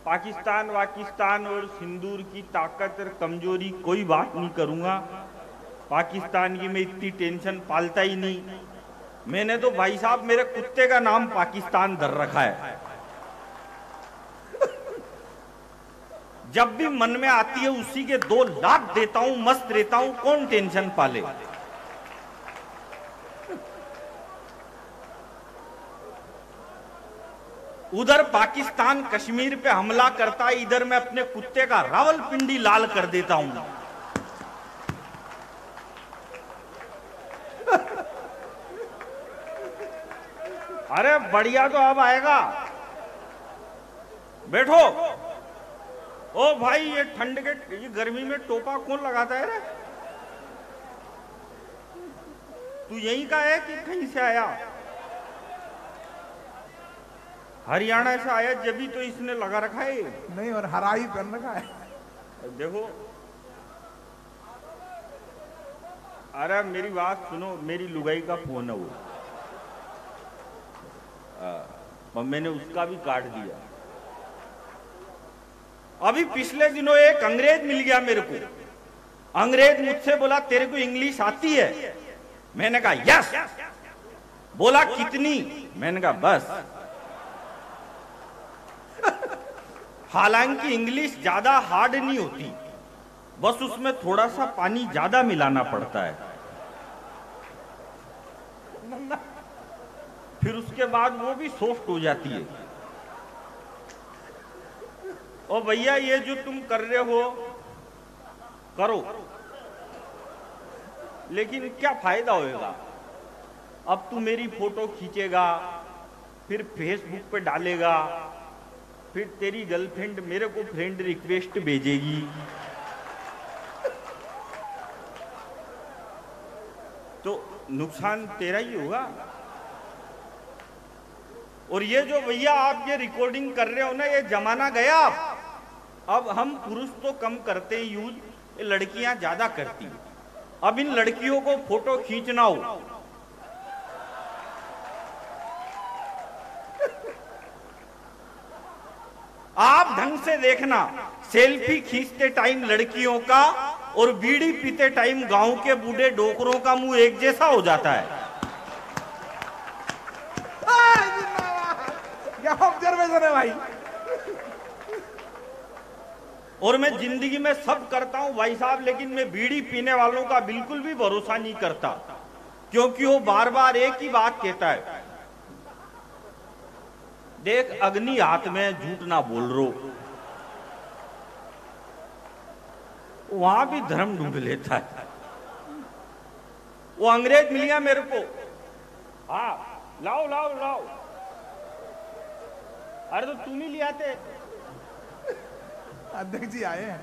पाकिस्तान वाकिस्तान और सिंदूर की ताकत और कमजोरी कोई बात नहीं करूंगा। पाकिस्तान की मैं इतनी टेंशन पालता ही नहीं। मैंने तो भाई साहब मेरे कुत्ते का नाम पाकिस्तान धर रखा है। जब भी मन में आती है उसी के 2 लाख देता हूं, मस्त रहता हूं, कौन टेंशन पाले। उधर पाकिस्तान कश्मीर पे हमला करता है, इधर मैं अपने कुत्ते का रावलपिंडी लाल कर देता हूं। अरे बढ़िया तो अब आएगा, बैठो। ओ भाई ये ठंड के ये गर्मी में टोपा कौन लगाता है रे? तू यहीं का है कि कहीं से आया? हरियाणा से आया, जब भी तो इसने लगा रखा है। नहीं, और हरा ही पहन रखा है। देखो, अरे मेरी बात सुनो, मेरी लुगाई का फोन है वो। मैंने उसका भी काट दिया। अभी पिछले दिनों एक अंग्रेज मिल गया मेरे को। अंग्रेज मुझसे बोला तेरे को इंग्लिश आती है? मैंने कहा यस। बोला कितनी? मैंने कहा बस। हालांकि इंग्लिश ज्यादा हार्ड नहीं होती, बस उसमें थोड़ा सा पानी ज्यादा मिलाना पड़ता है। फिर उसके बाद वो भी सॉफ्ट हो जाती है। ओ भैया ये जो तुम कर रहे हो करो, लेकिन क्या फायदा होएगा? अब तू मेरी फोटो खींचेगा, फिर फेसबुक पे डालेगा, फिर तेरी गर्लफ्रेंड मेरे को फ्रेंड रिक्वेस्ट भेजेगी। तो नुकसान तेरा ही होगा। और ये जो भैया आप ये रिकॉर्डिंग कर रहे हो ना, ये जमाना गया। अब हम पुरुष तो कम करते हैं यूज, ये लड़कियां ज्यादा करती हैं। अब इन लड़कियों को फोटो खींचना हो, आप ढंग से देखना, सेल्फी खींचते टाइम लड़कियों का और बीड़ी पीते टाइम गांव के बूढ़े डोकरों का मुंह एक जैसा हो जाता है। क्या ऑब्जर्वेशन है भाई। और मैं जिंदगी में सब करता हूं भाई साहब, लेकिन मैं बीड़ी पीने वालों का बिल्कुल भी भरोसा नहीं करता, क्योंकि वो बार बार एक ही बात कहता है, देख अग्नि हाथ में, झूठ ना बोल रो। वहां भी धर्म ढूंढ लेता है। वो अंग्रेज मिल गया मेरे को। हाँ लाओ लाओ लाओ। अरे तो तुम ही ले आते। अध्यक्ष जी आए हैं।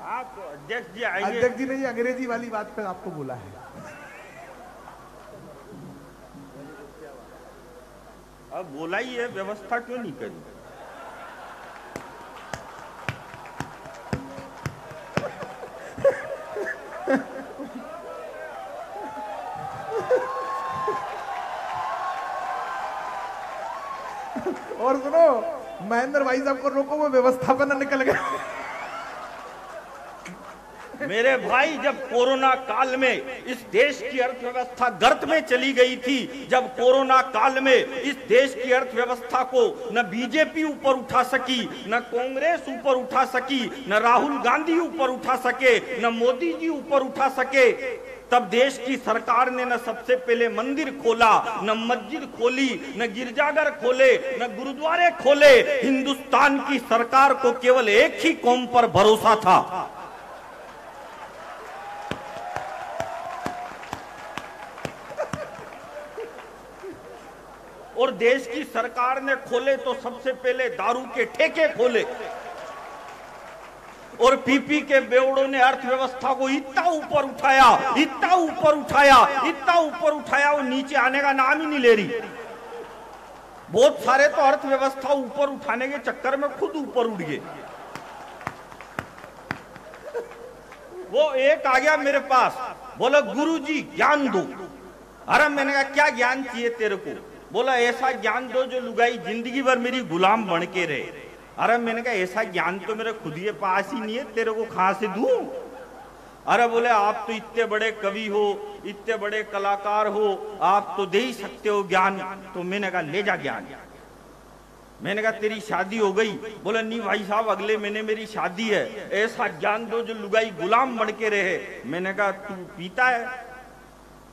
आप अध्यक्ष जी आएंगे। अध्यक्ष जी ने ये अंग्रेजी वाली बात पे आपको बोला है। अब बोला ही है, व्यवस्था क्यों नहीं करी? और सुनो, महेंद्र भाई साहब को रोको, वो व्यवस्था पर न निकल गए। मेरे भाई, जब कोरोना काल में इस देश की अर्थव्यवस्था गर्त में चली गई थी, जब कोरोना काल में इस देश की अर्थव्यवस्था को न बीजेपी ऊपर उठा सकी, न कांग्रेस ऊपर उठा सकी, न राहुल गांधी ऊपर उठा सके, न मोदी जी ऊपर उठा सके, तब देश की सरकार ने न सबसे पहले मंदिर खोला, न मस्जिद खोली, न गिरजाघर खोले, न गुरुद्वारे खोले। हिंदुस्तान की सरकार को केवल एक ही कौम पर भरोसा था, और देश की सरकार ने खोले तो सबसे पहले दारू के ठेके खोले, और पीपी के बेवड़ों ने अर्थव्यवस्था को इतना ऊपर उठाया, इतना ऊपर उठाया, इतना ऊपर उठाया, वो नीचे आने का नाम ही नहीं ले रही। बहुत सारे तो अर्थव्यवस्था ऊपर उठाने के चक्कर में खुद ऊपर उठ गए। वो एक आ गया मेरे पास, बोला गुरुजी ज्ञान दो। अरे मैंने कहा क्या ज्ञान चाहिए तेरे को? बोला ऐसा ज्ञान दो जो लुगाई जिंदगी भर मेरी गुलाम बन के रहे। अरे मैंने कहा ऐसा ज्ञान तो मेरे खुद के पास ही नहीं है, तेरे को कहां से दूं? अरे बोले आप तो इतने बड़े कवि हो, इतने बड़े कलाकार हो, आप तो दे ही सकते हो ज्ञान। तो मैंने कहा ले जा ज्ञान। मैंने कहा तेरी शादी हो गई? बोला नहीं भाई साहब, अगले महीने मेरी शादी है, ऐसा ज्ञान दो जो लुगाई गुलाम बन के रहे। मैंने कहा तू पीता है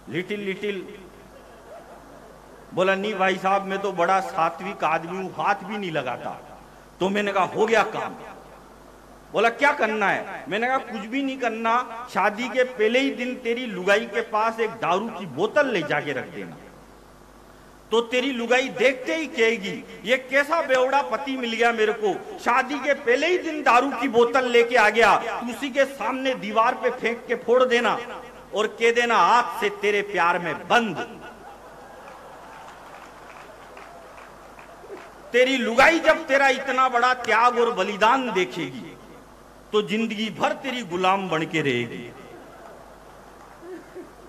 लिटिल लिटिल? बोला नहीं भाई साहब, मैं तो बड़ा सात्विक आदमी हूं, हाथ भी नहीं लगाता। तो मैंने कहा हो गया काम। बोला क्या करना है? मैंने कहा कुछ भी नहीं करना, शादी के पहले ही दिन तेरी लुगाई के पास एक दारू की बोतल ले जाके रख देना, तो तेरी लुगाई देखते ही कहेगी ये कैसा बेवड़ा पति मिल गया मेरे को, शादी के पहले ही दिन दारू की बोतल लेके आ गया। तू उसी के सामने दीवार पे फेंक के फोड़ देना और कह देना आज से तेरे प्यार में बंद। तेरी लुगाई जब तेरा इतना बड़ा त्याग और बलिदान देखेगी तो जिंदगी भर तेरी गुलाम बन के रहेगी।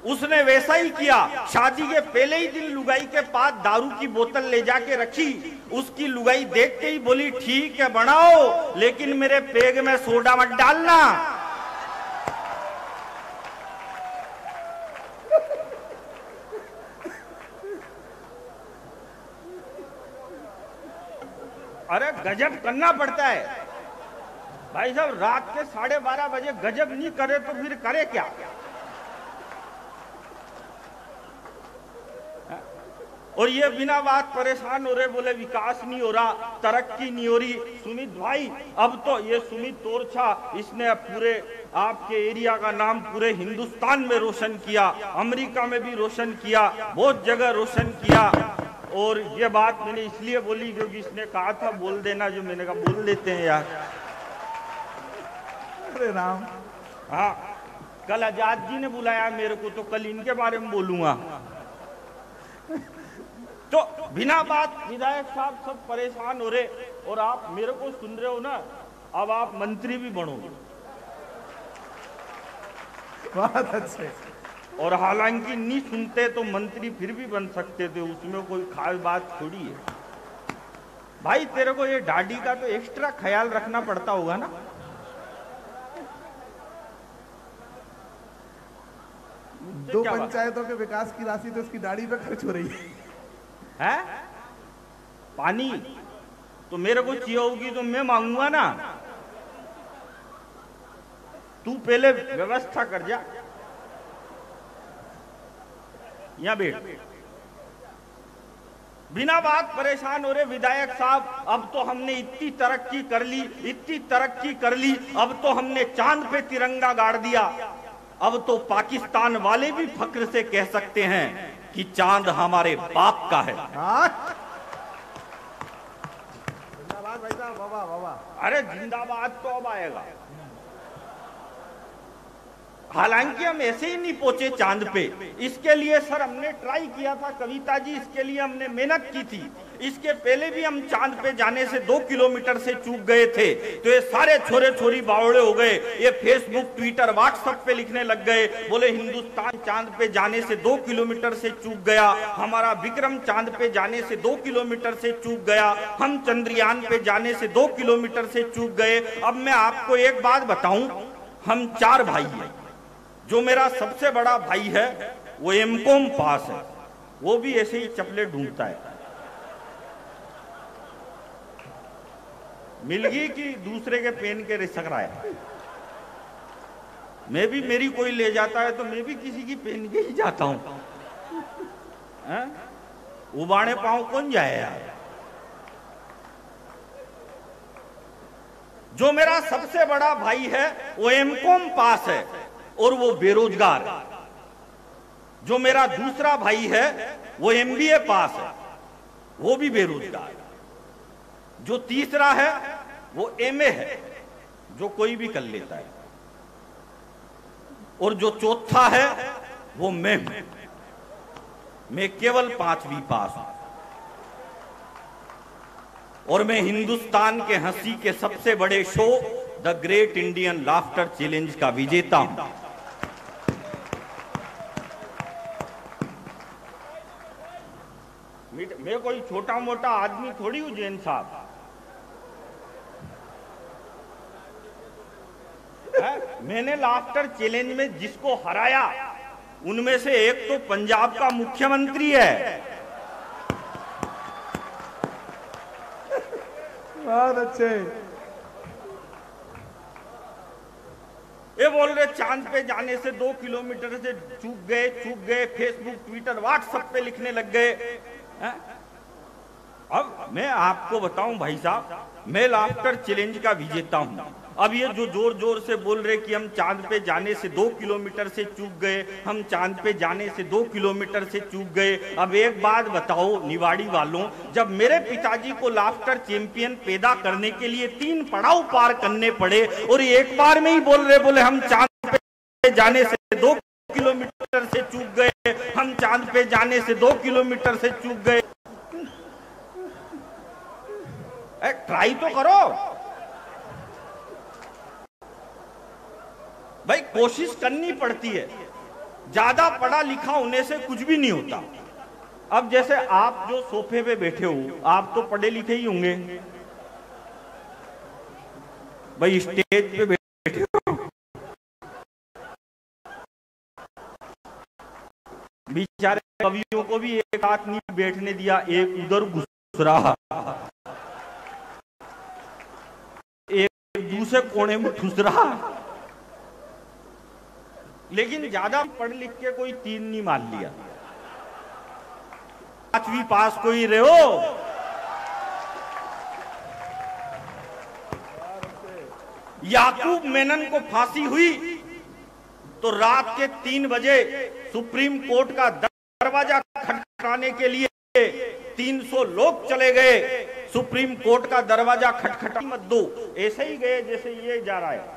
उसने वैसा ही किया, शादी के पहले ही दिन लुगाई के पास दारू की बोतल ले जाके रखी। उसकी लुगाई देखते ही बोली ठीक है बनाओ, लेकिन मेरे पेग में सोडा मत डालना। अरे गजब करना पड़ता है भाई साहब, रात के 12:30 बजे गजब नहीं करे तो फिर करे क्या? और ये बिना बात परेशान हो रहे, बोले विकास नहीं हो रहा, तरक्की नहीं हो रही। सुमित भाई, अब तो ये सुमित तोरछा, इसने पूरे आपके एरिया का नाम पूरे हिंदुस्तान में रोशन किया, अमेरिका में भी रोशन किया, बहुत जगह रोशन किया। और ये बात मैंने इसलिए बोली क्योंकि इसने कहा था बोल देना, जो मैंने कहा बोल देते हैं यार। अरे राम। हाँ, कल आजाद जी ने बुलाया मेरे को, तो कल इनके बारे में बोलूंगा। तो बिना बात विधायक साहब सब परेशान हो रहे, और आप मेरे को सुन रहे हो ना, अब आप मंत्री भी बनोगे। बहुत अच्छे। और हालांकि नहीं सुनते तो मंत्री फिर भी बन सकते थे, उसमें कोई खास बात थोड़ी है। भाई तेरे को ये दाढ़ी का तो एक्स्ट्रा ख्याल रखना पड़ता होगा ना। दो पंचायतों के विकास की राशि तो उसकी दाढ़ी पे खर्च हो रही है। पानी तो मेरे को चाहिए होगी तो मैं मांगूंगा ना, तू पहले व्यवस्था कर जा। यहां बैठ। बिना बात परेशान हो रहे विधायक साहब, अब तो हमने इतनी तरक्की कर ली, इतनी तरक्की कर ली, अब तो हमने चांद पे तिरंगा गाड़ दिया। अब तो पाकिस्तान वाले भी फक्र से कह सकते हैं कि चांद हमारे बाप का है। जिंदाबाद भाई साहब, वाह वाह वाह। अरे जिंदाबाद तो अब आएगा। हालांकि हम ऐसे ही नहीं पहुंचे चांद पे, इसके लिए सर हमने ट्राई किया था कविता जी, इसके लिए हमने मेहनत की थी। इसके पहले भी हम चांद पे जाने से 2 किलोमीटर से चूक गए थे, तो ये सारे छोरे छोरी बावड़े हो गए। ये फेसबुक, ट्विटर, व्हाट्सएप पे लिखने लग गए, बोले हिंदुस्तान चांद पे जाने से 2 किलोमीटर से चूक गया, हमारा विक्रम चांद पे जाने से 2 किलोमीटर से चूक गया, हम चंद्रयान पे जाने से 2 किलोमीटर से चूक गए। अब मैं आपको एक बात बताऊं, हम 4 भाई हैं। जो मेरा सबसे बड़ा भाई है वो एमकॉम पास है, वो भी ऐसे ही चपले ढूंढता है। मिल गई कि दूसरे के पेन के रिसक रहा है। मैं भी, मेरी कोई ले जाता है तो मैं भी किसी की पेन के ही जाता हूं। उबाने पांव कौन जाए यार। जो मेरा सबसे बड़ा भाई है वो एमकॉम पास है और वो बेरोजगार है। जो मेरा दूसरा भाई है वो एमबीए पास है, वो भी बेरोजगार है। जो तीसरा है वो एमए है, जो कोई भी कर लेता है। और जो चौथा है वो मैं हूं, मैं केवल 5वीं पास हूं। और मैं हिंदुस्तान के हंसी के सबसे बड़े show the great Indian laughter challenge का विजेता हूं। मैं कोई छोटा मोटा आदमी थोड़ी हूं जैन साहब। मैंने लाफ्टर चैलेंज में जिसको हराया उनमें से एक तो पंजाब का मुख्यमंत्री है। बहुत अच्छे। ये बोल रहे चांद पे जाने से 2 किलोमीटर से चूक गए, फेसबुक, ट्विटर, व्हाट्सएप पे लिखने लग गए। अब मैं आपको बताऊं भाई साहब, मैं लाफ्टर चैलेंज का विजेता हूं। अब ये जो जोर जोर से बोल रहे कि हम चांद पे जाने से 2 किलोमीटर से चूक गए, हम चांद पे जाने से 2 किलोमीटर से चूक गए। अब एक बात बताओ निवाड़ी वालों, जब मेरे पिताजी को लाफ्टर चैंपियन पैदा करने के लिए 3 पड़ाव पार करने पड़े और एक बार में ही बोले हम चांद पे जाने से 2 किलोमीटर से चूक गए, हम चांद पे जाने से 2 किलोमीटर से चूक गए। ट्राई तो करो भाई, कोशिश करनी पड़ती है। ज्यादा पढ़ा लिखा होने से कुछ भी नहीं होता। अब जैसे आप जो सोफे पे बैठे हो, आप तो पढ़े लिखे ही होंगे भाई, स्टेज पे बैठे हो, बेचारे कवियों को भी एक साथ नहीं बैठने दिया, एक उधर घुस रहा, एक दूसरे कोने में घुस रहा। लेकिन ज्यादा पढ़ लिख के कोई 3 नहीं मान लिया। 5वीं पास कोई रहे हो, याकूब मेनन को फांसी हुई तो रात के 3 बजे सुप्रीम कोर्ट का दरवाजा खटखटाने के लिए 300 लोग चले गए। सुप्रीम कोर्ट का दरवाजा खटखटा मत दो, ऐसे ही गए जैसे ये जा रहा है।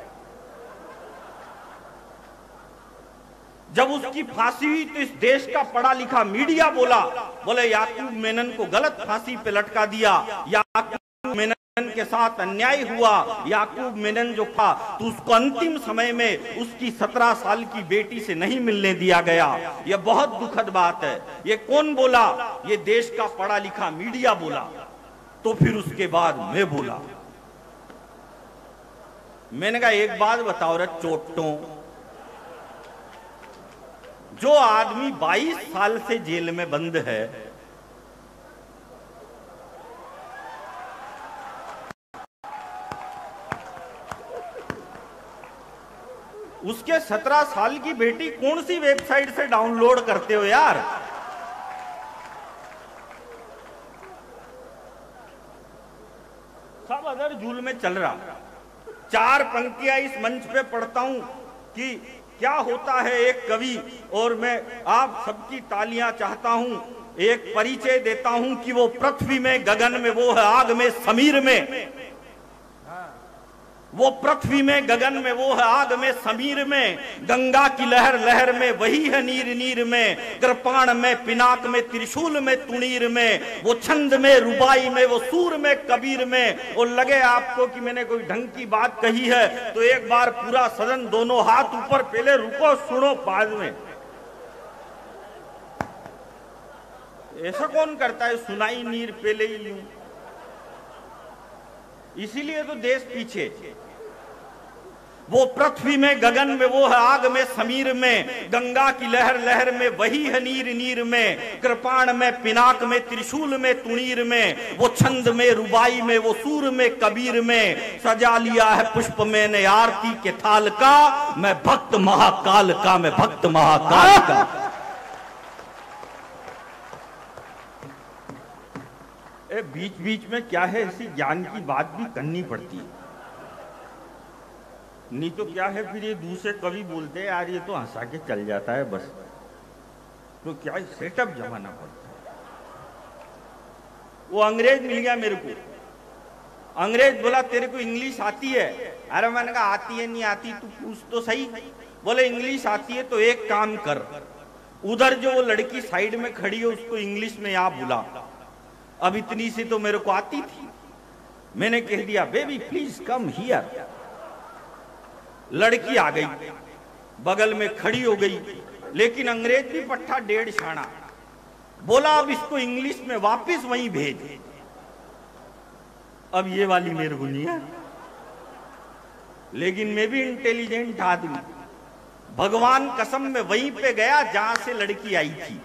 जब उसकी फांसी हुई तो इस देश का पढ़ा लिखा मीडिया बोले याकूब मेनन को गलत फांसी पे लटका दिया, याकूब मेनन के साथ अन्याय हुआ। याकूब मेनन जो था तो उसको अंतिम समय में उसकी 17 साल की बेटी से नहीं मिलने दिया गया। यह बहुत दुखद बात है। ये कौन बोला? ये देश का पढ़ा लिखा मीडिया बोला। तो फिर उसके बाद मैं बोला, मैंने कहा एक बात बताओ रे चोटों, जो आदमी 22 साल से जेल में बंद है, उसके 17 साल की बेटी कौन सी वेबसाइट से डाउनलोड करते हो यार? सब अदर झूल में चल रहा। 4 पंक्तियां इस मंच पे पढ़ता हूं कि क्या होता है एक कवि, और मैं आप सबकी तालियां चाहता हूं। एक परिचय देता हूं कि वो पृथ्वी में, गगन में, वो है आग में, समीर में। वो पृथ्वी में, गगन में, वो है आग में, समीर में। गंगा की लहर लहर में, वही है नीर नीर में। कृपाण में, पिनाक में, त्रिशूल में, तुणीर में। वो छंद में, रुबाई में, वो सूर में, कबीर में। और लगे आपको कि मैंने कोई ढंग की बात कही है तो एक बार पूरा सदन दोनों हाथ ऊपर, पहले रुको सुनो बाद में। ऐसा कौन करता है? सुनाई नीर पहले ही यूं। इसीलिए तो देश पीछे। वो पृथ्वी में, गगन में, वो है आग में, समीर में। गंगा की लहर लहर में, वही है नीर नीर में। कृपाण में, पिनाक में, त्रिशूल में, तुणीर में। वो छंद में, रुबाई में, वो सूर में, कबीर में। सजा लिया है पुष्प मैंने आरती के थाल का, मैं भक्त महाकाल का, मैं भक्त महाकाल का। बीच बीच में क्या है, ऐसी ज्ञान की बात भी करनी पड़ती है, नहीं तो क्या है फिर ये दूसरे कवि बोलते हैं यार ये तो हंसा के चल जाता है बस। तो क्या सेटअप जमाना पड़ता है। वो अंग्रेज मिल गया मेरे को। अंग्रेज बोला तेरे को इंग्लिश आती है? अरे मैंने कहा आती है नहीं आती तू पूछ तो सही। बोले इंग्लिश आती है तो एक काम कर, उधर जो वो लड़की साइड में खड़ी है उसको इंग्लिश में यहाँ बुला। अब इतनी सी तो मेरे को आती थी, मैंने कह दिया बेबी प्लीज कम हियर। लड़की आ गई, बगल में खड़ी हो गई, लेकिन अंग्रेज भी पट्टा 1.5 छाना। बोला अब इसको इंग्लिश में वापस वहीं भेज। अब ये वाली मेरे को नहीं है। लेकिन मैं भी इंटेलिजेंट आदमी, भगवान कसम में वहीं पे गया जहां से लड़की आई थी।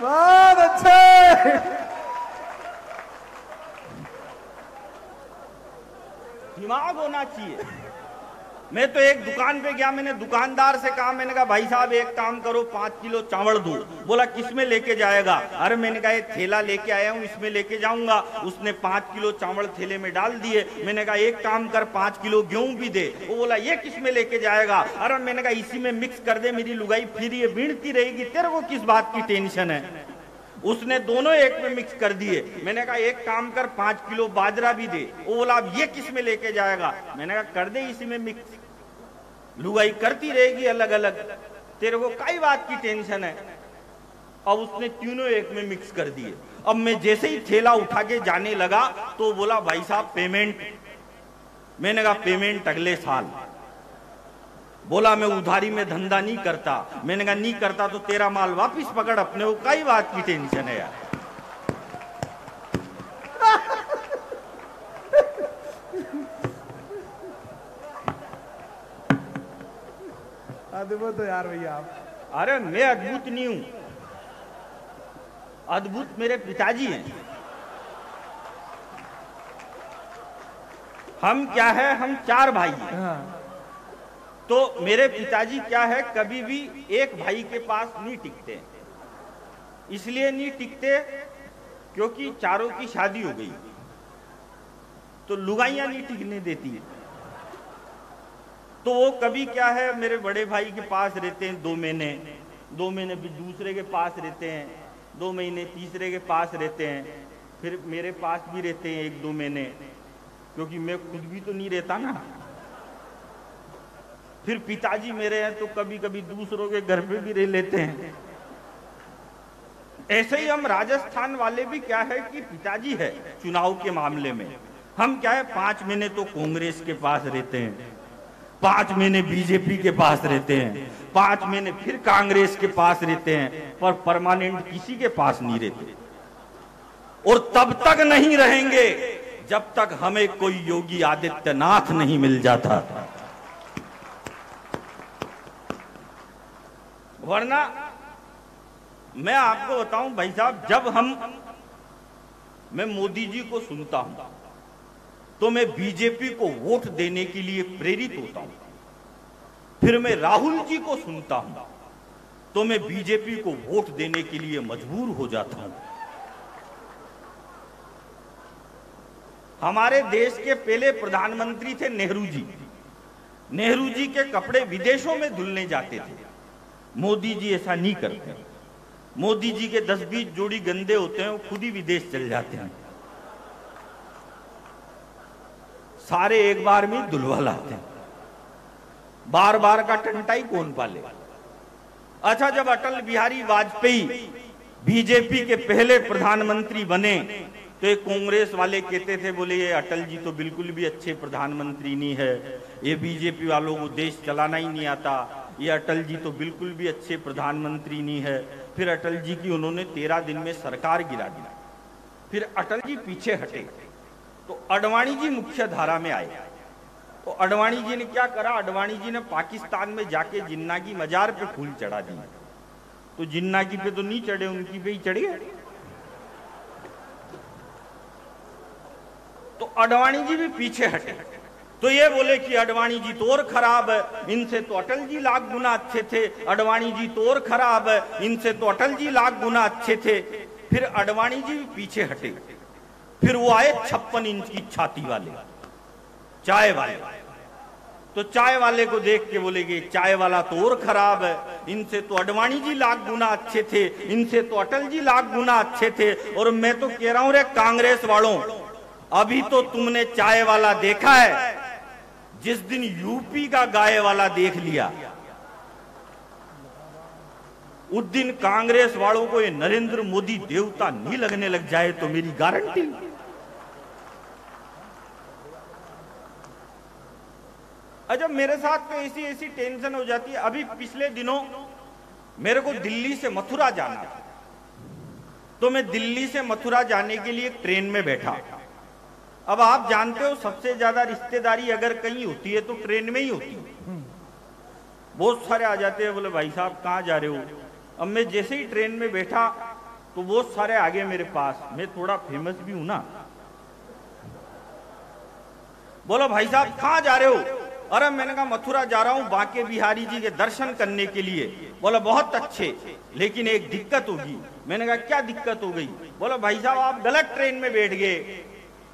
बहुत अच्छे। दिमाग होना चाहिए। मैं तो एक दुकान पे गया, मैंने दुकानदार से कहा, मैंने कहा भाई साहब एक काम करो 5 किलो चावल दो। बोला किस में लेके जाएगा? अरे मैंने कहा ये थैला लेके आया हूँ, इसमें लेके जाऊंगा। उसने 5 किलो चावल थैले में डाल दिए। मैंने कहा एक काम कर 5 किलो गेहूं भी दे। वो बोला ये किस में लेके जाएगा? अरे मैंने कहा इसी में मिक्स कर दे, मेरी लुगाई फिर ये बीनती रहेगी, तेरे को किस बात की टेंशन है? उसने दोनों एक में मिक्स कर दिए। मैंने कहा एक काम कर 5 किलो बाजरा भी दे। वो बोला अब ये किस में लेके जाएगा? मैंने कहा कर दे इसी में मिक्स, लुगाई करती रहेगी अलग अलग, तेरे को कई बात की टेंशन है। अब उसने तीनों एक में मिक्स कर दिए। अब मैं जैसे ही थैला उठा के जाने लगा तो बोला भाई साहब पेमेंट। मैंने कहा पेमेंट अगले साल। बोला मैं उधारी में धंधा नहीं करता। मैंने कहा नहीं करता तो तेरा माल वापिस पकड़, अपने को कई बात की टेंशन है यार। अद्भुत हो यार भैया आप। अरे मैं अद्भुत नहीं हूं, अद्भुत मेरे पिताजी हैं। हम क्या है, हम 4 भाई हैं। हाँ। तो मेरे पिताजी क्या है, कभी भी एक भाई के पास नहीं टिकते। इसलिए नहीं टिकते क्योंकि चारों की शादी हो गई, तो लुगाइयां नहीं टिकने देती। तो वो कभी क्या है, मेरे बड़े भाई के पास रहते हैं 2 महीने, 2 महीने भी दूसरे के पास रहते हैं, 2 महीने तीसरे के पास रहते हैं, फिर मेरे पास भी रहते हैं 1-2 महीने, क्योंकि मैं खुद भी तो नहीं रहता ना। फिर पिताजी मेरे हैं तो कभी कभी दूसरों के घर पे भी रह लेते हैं। ऐसे ही हम राजस्थान वाले भी क्या है कि पिताजी है चुनाव के मामले में, हम क्या है 5 महीने तो कांग्रेस के पास रहते हैं, 5 महीने बीजेपी के पास रहते हैं, 5 महीने फिर कांग्रेस के पास रहते हैं, पर परमानेंट किसी के पास नहीं रहते। और तब तक नहीं रहेंगे जब तक हमें कोई योगी आदित्यनाथ नहीं मिल जाता। वरना मैं आपको बताऊं भाई साहब, जब मैं मोदी जी को सुनता हूं तो मैं बीजेपी को वोट देने के लिए प्रेरित होता हूं। फिर मैं राहुल जी को सुनता हूं तो मैं बीजेपी को वोट देने के लिए मजबूर हो जाता हूं। हमारे देश के पहले प्रधानमंत्री थे नेहरू जी। नेहरू जी के कपड़े विदेशों में धुलने जाते थे, मोदी जी ऐसा नहीं करते। मोदी जी के 10-20 जोड़ी गंदे होते हैं, वो खुद ही विदेश चले जाते हैं, सारे एक बार में धुलवा लाते हैं। बार बार का टंटाई कौन पाले? अच्छा, जब अटल बिहारी वाजपेयी बीजेपी के पहले प्रधानमंत्री बने तो एक कांग्रेस वाले कहते थे, बोले ये अटल जी तो बिल्कुल भी अच्छे प्रधानमंत्री नहीं है, ये बीजेपी वालों को देश चलाना ही नहीं आता, ये अटल जी तो बिल्कुल भी अच्छे प्रधानमंत्री नहीं है। फिर अटल जी की उन्होंने 13 दिन में सरकार गिरा दी। फिर अटल जी पीछे हटे तो अडवाणी जी मुख्य धारा में आए। तो अडवाणी जी ने क्या करा, अडवाणी जी ने पाकिस्तान में जाके जिन्ना की मजार पे फूल चढ़ा दी। तो जिन्ना की पे तो नहीं चढ़े, उनकी पे ही चढ़े। तो अडवाणी जी भी पीछे हटे। तो ये बोले कि अडवाणी जी तो और खराब है, इनसे तो अटल जी लाख गुना अच्छे थे। अडवाणी जी तो और खराब है, इनसे तो अटल जी लाख गुना अच्छे थे। फिर अडवाणी जी भी पीछे हटे। फिर वो आए 56 इंच की छाती वाले, चाय वाले। तो चाय वाले को देख के बोले कि चाय वाला तो और खराब है, इनसे तो अडवाणी जी लाख गुना अच्छे थे, इनसे तो अटल जी लाख गुना अच्छे थे। और मैं तो कह रहा हूं रे कांग्रेस वालों, अभी तो तुमने चाय वाला देखा है, जिस दिन यूपी का गाय वाला देख लिया उस दिन कांग्रेस वालों को ये नरेंद्र मोदी देवता नहीं लगने लग जाए तो मेरी गारंटी। अच्छा, मेरे साथ तो ऐसी टेंशन हो जाती है। अभी पिछले दिनों मेरे को दिल्ली से मथुरा जाना था। तो मैं दिल्ली से मथुरा जाने के लिए ट्रेन में बैठा। अब आप जानते हो सबसे ज्यादा रिश्तेदारी अगर कहीं होती है तो ट्रेन में ही होती है। बहुत सारे आ जाते हैं, बोले भाई साहब कहाँ जा रहे हो। अब मैं जैसे ही ट्रेन में बैठा तो बहुत सारे आ गए मेरे पास, मैं थोड़ा फेमस भी हूं ना। बोलो भाई साहब कहाँ जा रहे हो। अरे मैंने कहा मथुरा जा रहा हूं बांके बिहारी जी के दर्शन करने के लिए। बोला बहुत अच्छे, लेकिन एक दिक्कत होगी। मैंने कहा क्या दिक्कत हो गई। बोला भाई साहब आप गलत ट्रेन में बैठ गए,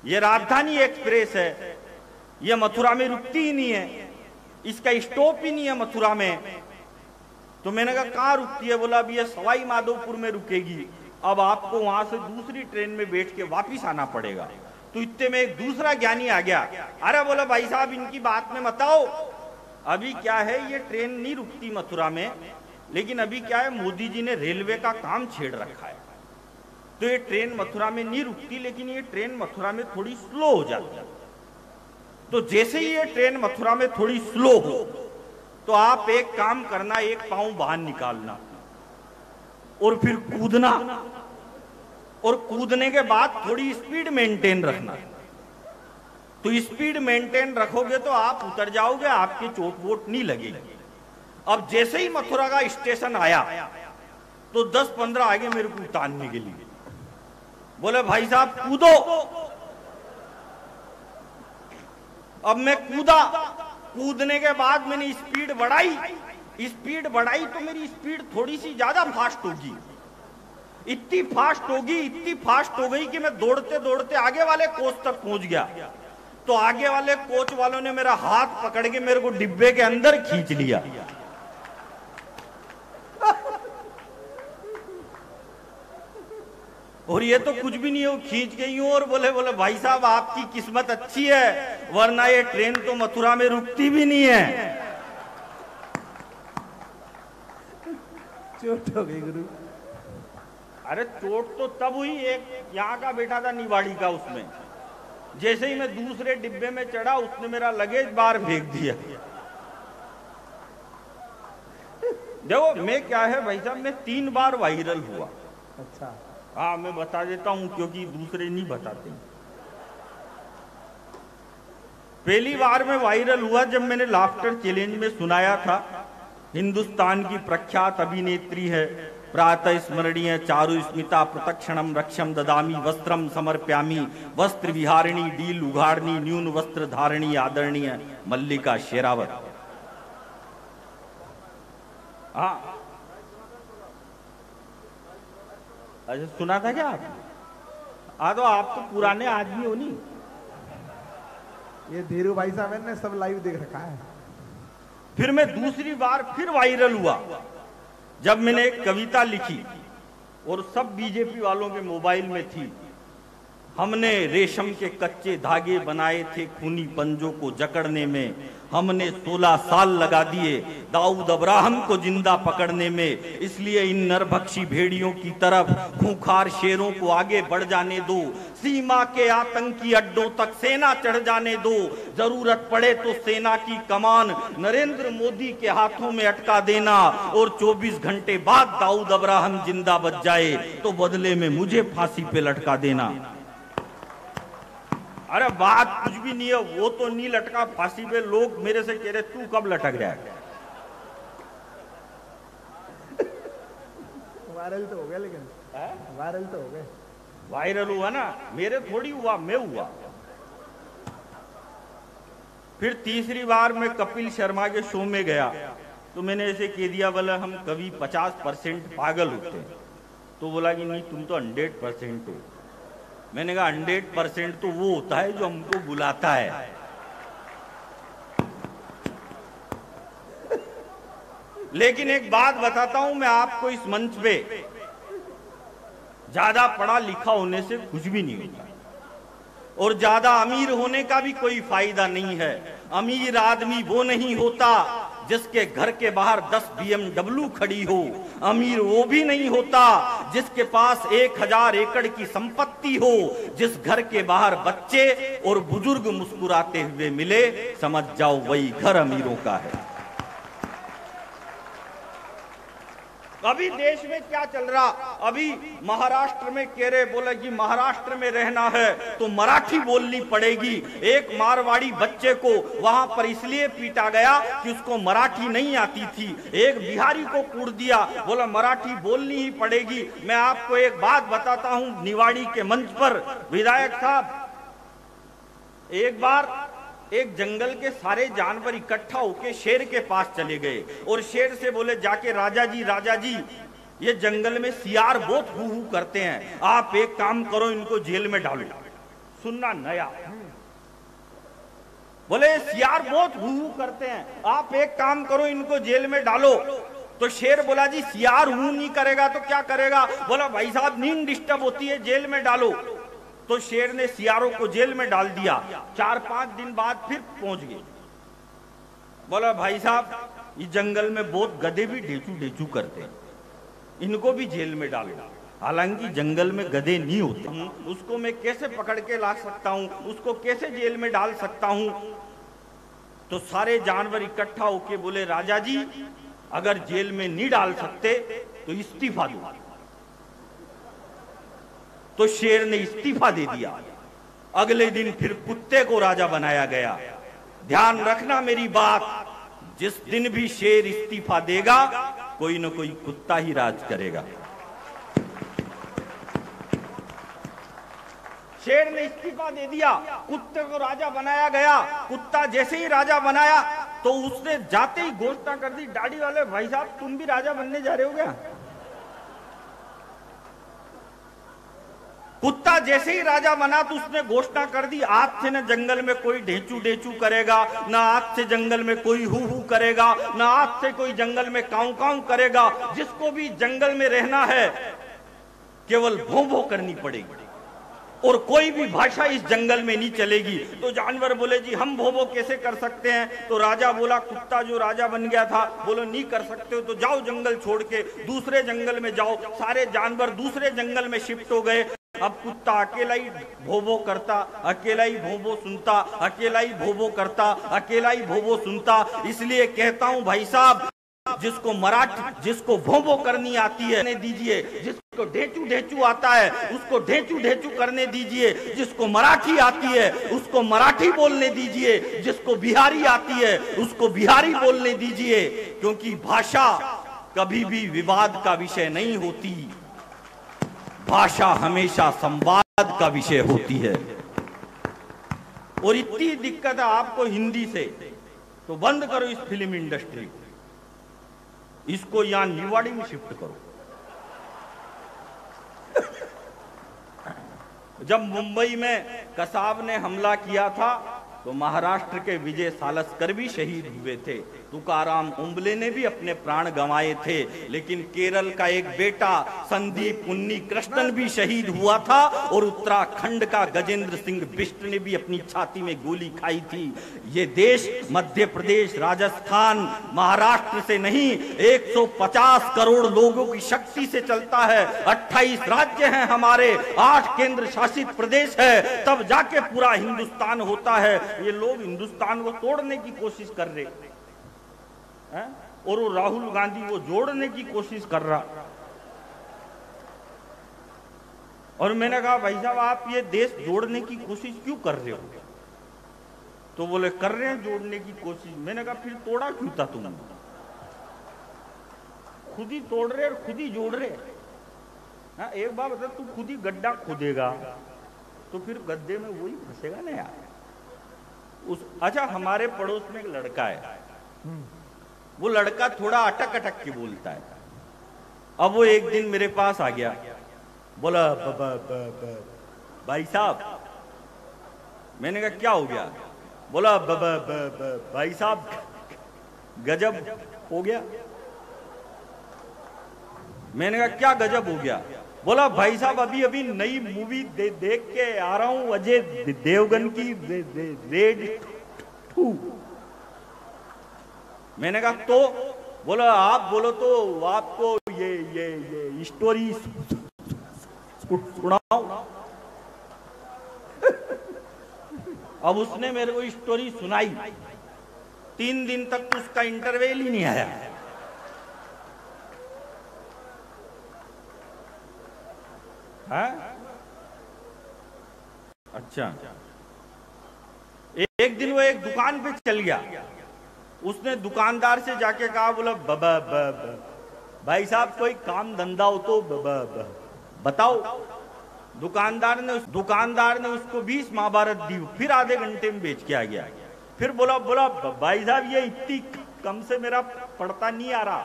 ये राजधानी एक्सप्रेस है, ये मथुरा में रुकती ही नहीं है, इसका स्टॉप ही नहीं है मथुरा में। तो मैंने कहा कहाँ रुकती है। बोला अब ये सवाई माधोपुर में रुकेगी, अब आपको वहां से दूसरी ट्रेन में बैठ के वापिस आना पड़ेगा। तो इतने में एक दूसरा ज्ञानी आ गया। अरे बोला भाई साहब इनकी बात में मत आओ, अभी क्या है ये ट्रेन नहीं रुकती मथुरा में, लेकिन अभी क्या है मोदी जी ने रेलवे का काम छेड़ रखा है, तो ये ट्रेन मथुरा में नहीं रुकती, लेकिन ये ट्रेन मथुरा में थोड़ी स्लो हो जाती है। तो जैसे ही ये ट्रेन मथुरा में थोड़ी स्लो हो तो आप एक काम करना, एक पांव बाहर निकालना और फिर कूदना, और कूदने के बाद थोड़ी स्पीड मेंटेन रखना। तो स्पीड मेंटेन रखोगे तो आप उतर जाओगे, आपकी चोट वोट नहीं लगेगी। अब जैसे ही मथुरा का स्टेशन आया तो 10-15 आगे मेरे को उतारने के लिए बोले भाई साहब कूदो। अब मैं कूदा, कूदने के बाद मैंने स्पीड बढ़ाई तो मेरी स्पीड थोड़ी सी ज्यादा फास्ट होगी। इतनी फास्ट हो गई कि मैं दौड़ते दौड़ते आगे वाले कोच तक पहुंच गया। तो आगे वाले कोच वालों ने मेरा हाथ पकड़ के मेरे को डिब्बे के अंदर खींच लिया। और ये तो कुछ भी नहीं हो, खींच गई हूं और बोले भाई साहब आपकी किस्मत अच्छी है, वरना ये ट्रेन तो मथुरा में रुकती भी नहीं है। चोट हो गई गुरु। अरे चोट तो तब हुई, एक यहाँ का बैठा था निवाड़ी का, उसमें जैसे ही मैं दूसरे डिब्बे में चढ़ा उसने मेरा लगेज बाहर फेंक दिया। देखो मैं क्या है भाई साहब, मैं 3 बार वायरल हुआ। अच्छा हाँ मैं बता देता हूं क्योंकि दूसरे नहीं बताते। पहली बार मैं वायरल हुआ जब मैंने लाफ्टर चैलेंज में सुनाया था, हिंदुस्तान की प्रख्यात अभिनेत्री है, प्रातः स्मरणीय चारु स्मिता प्रतक्षणम रक्षम ददामी वस्त्रम समर्प्यामी वस्त्र विहारिणी डील उघाड़नी न्यून वस्त्र धारणी आदरणीय मल्लिका शेरावत। हाँ अच्छा सुना था क्या आप? तो आप तो पुराने आदमी हो नहीं। ये धीरू भाई साहब ने सब लाइव देख रखा है। फिर मैं दूसरी बार फिर वायरल हुआ जब मैंने एक कविता लिखी और सब बीजेपी वालों के मोबाइल में थी। हमने रेशम के कच्चे धागे बनाए थे खूनी पंजों को जकड़ने में, हमने 16 साल लगा दिए दाऊद अब्राहम को जिंदा पकड़ने में, इसलिए इन नरभक्षी भेड़ियों की तरफ खूंखार शेरों को आगे बढ़ जाने दो, सीमा के आतंकी अड्डों तक सेना चढ़ जाने दो, जरूरत पड़े तो सेना की कमान नरेंद्र मोदी के हाथों में अटका देना, और 24 घंटे बाद दाऊद अब्राहम जिंदा बच जाए तो बदले में मुझे फांसी पे लटका देना। अरे बात कुछ भी नहीं है, वो तो नहीं लटका फांसी पे, लोग मेरे से कह रहे तू कब लटक जाए। वायरल तो हो गया, लेकिन वायरल तो हो गए। वायरल हुआ ना, मेरे थोड़ी हुआ, मैं हुआ। फिर तीसरी बार मैं कपिल शर्मा के शो में गया तो मैंने ऐसे कह दिया, बोला हम कभी 50% पागल होते हैं। तो बोला कि नहीं तुम तो 100% हो। मैंने कहा 100% तो वो होता है जो हमको बुलाता है। लेकिन एक बात बताता हूं मैं आपको, इस मंच पे ज्यादा पढ़ा लिखा होने से कुछ भी नहीं होता और ज्यादा अमीर होने का भी कोई फायदा नहीं है। अमीर आदमी वो नहीं होता जिसके घर के बाहर 10 BMW खड़ी हो, अमीर वो भी नहीं होता जिसके पास 1000 एकड़ की संपत्ति हो। जिस घर के बाहर बच्चे और बुजुर्ग मुस्कुराते हुए मिले, समझ जाओ वही घर अमीरों का है। अभी देश में क्या चल रहा, अभी महाराष्ट्र में कह रहे, बोले कि महाराष्ट्र में रहना है तो मराठी बोलनी पड़ेगी। एक मारवाड़ी बच्चे को वहां पर इसलिए पीटा गया कि उसको मराठी नहीं आती थी। एक बिहारी को कूट दिया, बोला मराठी बोलनी ही पड़ेगी। मैं आपको एक बात बताता हूं, निवाड़ी के मंच पर विधायक साहब, एक बार एक जंगल के सारे जानवर इकट्ठा होके शेर के पास चले गए और शेर से बोले जाके, राजा जी ये जंगल में सियार बहुत हू हू करते हैं, आप एक काम करो इनको जेल में डालो। सुनना नया, बोले सियार बहुत हू हू करते हैं, आप एक काम करो इनको जेल में डालो। तो शेर बोला जी सियार हू नहीं करेगा तो क्या करेगा? बोला भाई साहब नींद डिस्टर्ब होती है, जेल में डालो। तो शेर ने सियारों को जेल में डाल दिया। 4-5 दिन बाद फिर पहुंच गए, बोला भाई साहब इस जंगल में बहुत गधे भी ढेचू ढेचू करते हैं, इनको भी जेल में डालो। हालांकि जंगल में गधे नहीं होते, उसको मैं कैसे पकड़ के ला सकता हूं, उसको कैसे जेल में डाल सकता हूं? तो सारे जानवर इकट्ठा होके बोले राजा जी अगर जेल में नहीं डाल सकते तो इस्तीफा दो। तो शेर ने इस्तीफा दे दिया। अगले दिन फिर कुत्ते को राजा बनाया गया। ध्यान रखना मेरी बात, जिस दिन भी शेर इस्तीफा देगा कोई न कोई कुत्ता ही राज करेगा। शेर ने इस्तीफा दे दिया, कुत्ते को राजा बनाया गया। कुत्ता जैसे ही राजा बनाया तो उसने जाते ही घोषणा कर दी, दाढ़ी वाले भाई साहब तुम भी राजा बनने जा रहे हो क्या? कुत्ता जैसे ही राजा बना तो उसने घोषणा कर दी, आज से न जंगल में कोई ढेचू ढेचू करेगा, न आज से जंगल में कोई हू हू करेगा, न आज से कोई जंगल में काऊ काऊ करेगा। जिसको भी जंगल में रहना है केवल भों भों करनी पड़ेगी और कोई भी भाषा इस जंगल में नहीं चलेगी। तो जानवर बोले जी हम भों भों कैसे कर सकते हैं? तो राजा बोला, कुत्ता जो राजा बन गया था, बोलो नहीं कर सकते हो तो जाओ जंगल छोड़ के दूसरे जंगल में जाओ। सारे जानवर दूसरे जंगल में शिफ्ट हो गए। अब कुत्ता अकेला ही भों भों करता, अकेला ही भों भों सुनता, अकेला ही भों भों करता, अकेला ही भों भों सुनता। इसलिए कहता हूं भाई साहब, जिसको मराठी, जिसको भों भों करनी आती है करने दीजिए, जिसको ढेचू ढेचू आता है उसको ढेचू ढेचू करने दीजिए, जिसको मराठी आती है उसको मराठी बोलने दीजिए, जिसको बिहारी आती है उसको बिहारी बोलने दीजिए। क्योंकि भाषा कभी भी विवाद का विषय नहीं होती, भाषा हमेशा संवाद का विषय होती है। और इतनी दिक्कत है आपको हिंदी से, तो बंद करो इस फिल्म इंडस्ट्री को, इसको यहां निवाड़ी में शिफ्ट करो। जब मुंबई में कसाब ने हमला किया था तो महाराष्ट्र के विजय सालस्कर भी शहीद हुए थे, तुकाराम उम्बले ने भी अपने प्राण गंवाए थे, लेकिन केरल का एक बेटा संदीप उन्नी कृष्णन भी शहीद हुआ था और उत्तराखंड का गजेंद्र सिंह बिष्ट ने भी अपनी छाती में गोली खाई थी। ये देश मध्य प्रदेश, राजस्थान, महाराष्ट्र से नहीं 150 करोड़ लोगों की शक्ति से चलता है। 28 राज्य हैं हमारे, 8 केंद्र शासित प्रदेश है, तब जाके पूरा हिंदुस्तान होता है। ये लोग हिंदुस्तान को तोड़ने की कोशिश कर रहे हैं और वो राहुल गांधी वो जोड़ने की कोशिश कर रहा। और मैंने कहा भाई साहब आप ये देश जोड़ने की कोशिश क्यों कर रहे हो? तो बोले कर रहे हैं जोड़ने की कोशिश। मैंने कहा फिर तोड़ा क्यों था तुमने? खुद ही तोड़ रहे और खुद ही जोड़ रहे। हाँ एक बात बता, तू खुद ही गड्ढा खोदेगा तो फिर गड्ढे में वही फंसेगा ना यार। अच्छा हमारे पड़ोस में एक लड़का है, वो लड़का थोड़ा अटक अटक के बोलता है। अब वो एक दिन मेरे पास आ गया, बोला भाई साहब। मैंने कहा क्या हो गया? बोला भाई साहब गजब हो गया। मैंने कहा क्या गजब हो गया? बोला भाई साहब अभी अभी नई मूवी देख के आ रहा हूं, अजय देवगन की रेड 2। मैंने कहा तो? बोला आप बोलो तो आपको ये स्टोरी सुनाओ। अब उसने मेरे को स्टोरी सुनाई, 3 दिन तक उसका इंटरवल ही नहीं आया। है? अच्छा, एक दिन वो एक दुकान पे चल गया, उसने दुकानदार से जाके कहा, बोला भाई साहब कोई काम धंधा हो तो बताओ। दुकानदार ने उसको 20 महाभारत दी, फिर आधे घंटे में बेच के आ गया। फिर बोला भाई साहब ये इतनी कम से मेरा पड़ता नहीं आ रहा,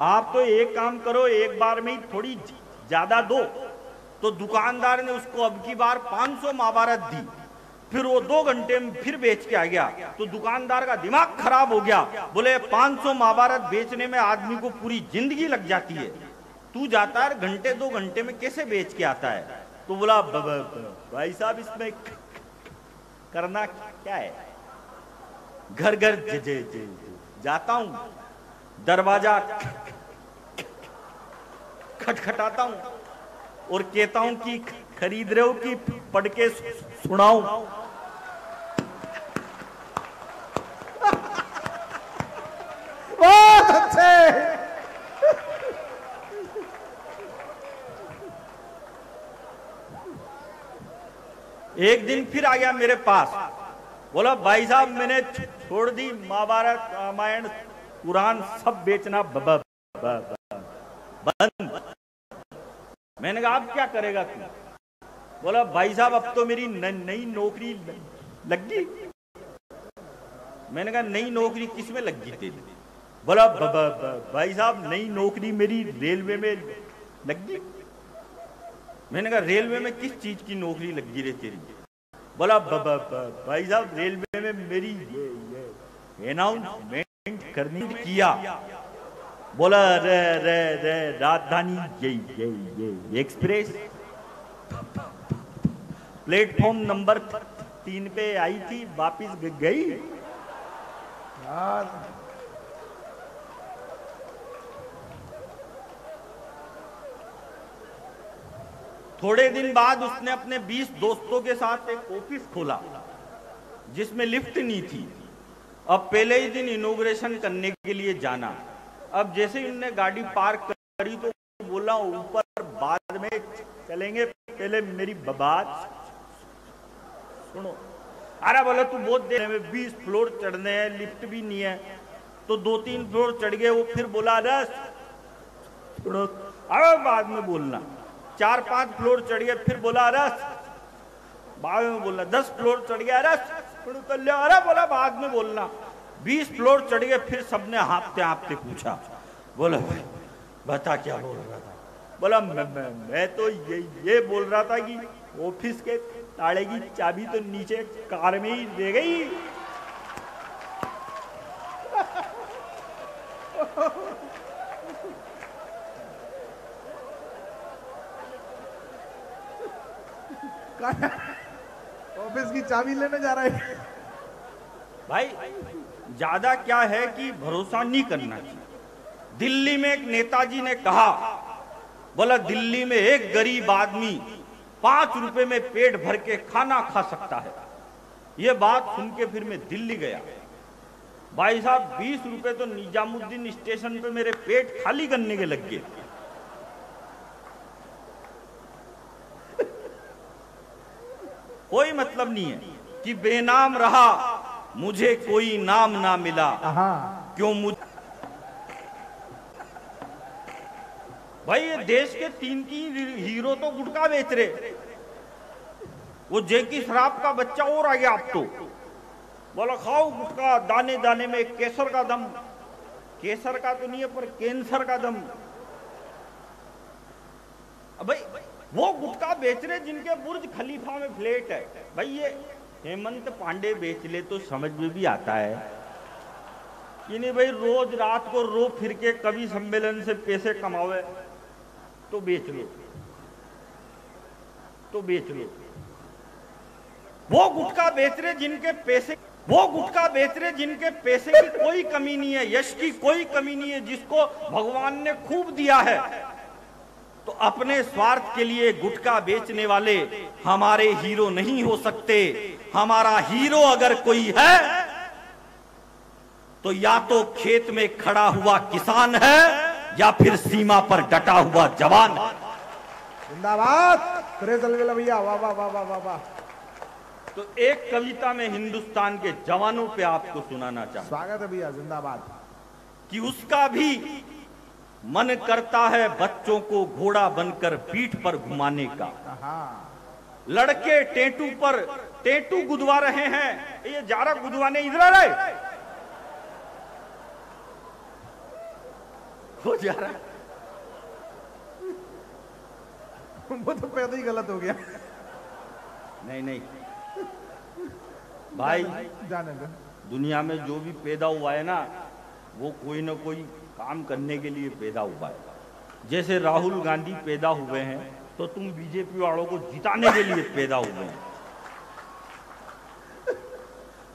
आप तो एक काम करो, एक बार में ही थोड़ी ज्यादा दो। तो दुकानदार ने उसको अब की बार 500 महाभारत दी, फिर वो 2 घंटे में फिर बेच के आ गया। तो दुकानदार का दिमाग खराब हो गया, बोले 500 महाभारत बेचने में आदमी को पूरी जिंदगी लग जाती है, तू जाता है घंटे 2 घंटे में कैसे बेच के आता है? तो बोला भाई साहब इसमें करना क्या है, घर घर जाता हूं, दरवाजा खटखटाता हूं और कहता हूं कि खरीद रहे हो कि पढ़ के सुनाऊं। बहुत अच्छे। एक दिन फिर आ गया मेरे पास, बोला भाई साहब मैंने छोड़ दी महाभारत रामायण कुरान सब बेचना बंद। मैंने कहा अब क्या करेगा तू? बोला भाई साहब अब तो मेरी नई नौकरी लग गई। मैंने कहा नई नौकरी किस में लग गई तेरी? बोला भाई साहब नई नौकरी मेरी रेलवे में लग गई। मैंने कहा रेलवे में किस चीज की नौकरी लगी रे तेरी? बोला भाई साहब रेलवे में मेरी ये अनाउंसमेंट करनी किया। बोला रे राजधानी ये एक्सप्रेस प्लेटफॉर्म नंबर 3 पे आई थी, वापिस गई। थोड़े दिन बाद उसने अपने 20 दोस्तों के साथ एक ऑफिस खोला जिसमें लिफ्ट नहीं थी। अब पहले ही दिन इनॉग्रेशन करने के लिए जाना। अब जैसे ही उन्होंने गाड़ी पार्क करी तो बोला ऊपर बाद में चलेंगे, पहले मेरी बात सुनो। अरे बोला तू बहुत देर में 20 फ्लोर चढ़ने हैं, लिफ्ट भी नहीं है। तो 2-3 फ्लोर चढ़ गए वो, फिर बोला रस सुनो अब बाद में बोलना। 4-5 फ्लोर चढ़ गए, फिर बोला रस बाद में बोलना। 10 फ्लोर चढ़ गया रस अरे बोला बाद में बोलना। 20 फ्लोर चढ़ गए, फिर सबने हाँफते हाँफते पूछा, बोला बता क्या बोल रहा था? बोला मैं तो ये बोल रहा था कि ऑफिस के ताले की चाबी तो नीचे कार में ही दे गई। ऑफिस की चाबी लेने जा रहा है। भाई ज्यादा क्या है कि भरोसा नहीं करना चाहिए। दिल्ली में एक नेताजी ने कहा, बोला दिल्ली में एक गरीब आदमी 5 रुपए में पेट भर के खाना खा सकता है। यह बात सुन के फिर मैं दिल्ली गया। भाई साहब 20 रुपए तो निजामुद्दीन स्टेशन पे मेरे पेट खाली करने के लग गए। कोई मतलब नहीं है कि बेनाम रहा मुझे कोई नाम ना मिला, क्यों मुझे। भाई ये देश के 3 हीरो तो गुटखा बेच रहे। वो जेकी शराब का बच्चा और आ गया अब तो। बोला खाओ गुटखा, दाने दाने में केसर का दम। केसर का तो नहीं है पर कैंसर का दम। भाई वो गुटखा बेच रहे जिनके बुर्ज खलीफा में फ्लैट है। भाई ये हेमंत पांडे बेच ले तो समझ में भी आता है कि नहीं भाई, रोज रात को रो फिर के कवि सम्मेलन से पैसे कमावे तो बेच लो, तो बेच लो। वो गुटखा बेच रहे जिनके पैसे, वो गुटखा बेच रहे जिनके पैसे की कोई कमी नहीं है, यश की कोई कमी नहीं है, जिसको भगवान ने खूब दिया है। तो अपने स्वार्थ के लिए गुटखा बेचने वाले हमारे हीरो नहीं हो सकते। हमारा हीरो अगर कोई है तो या तो खेत में खड़ा हुआ किसान है या फिर सीमा पर डटा हुआ जवान है। जिंदाबाद। भैया वाह वाह वाह वाह वाह वाह। तो एक कविता में हिंदुस्तान के जवानों पे आपको सुनाना चाहूं। स्वागत है भैया, जिंदाबाद। कि उसका भी मन करता है बच्चों को घोड़ा बनकर पीठ पर घुमाने का। लड़के टेटू पर टेटू गुदवा रहे हैं, ये जारा गुदवाने इधर रहे हो जा रहा है। वो तो पैदा ही गलत हो गया। नहीं भाई, जाने दो। दुनिया में जो भी पैदा हुआ है ना, वो कोई ना कोई काम करने के लिए पैदा हुआ है। जैसे राहुल गांधी पैदा हुए हैं, तो तुम बीजेपी वालों को जिताने के लिए पैदा हुए हैं।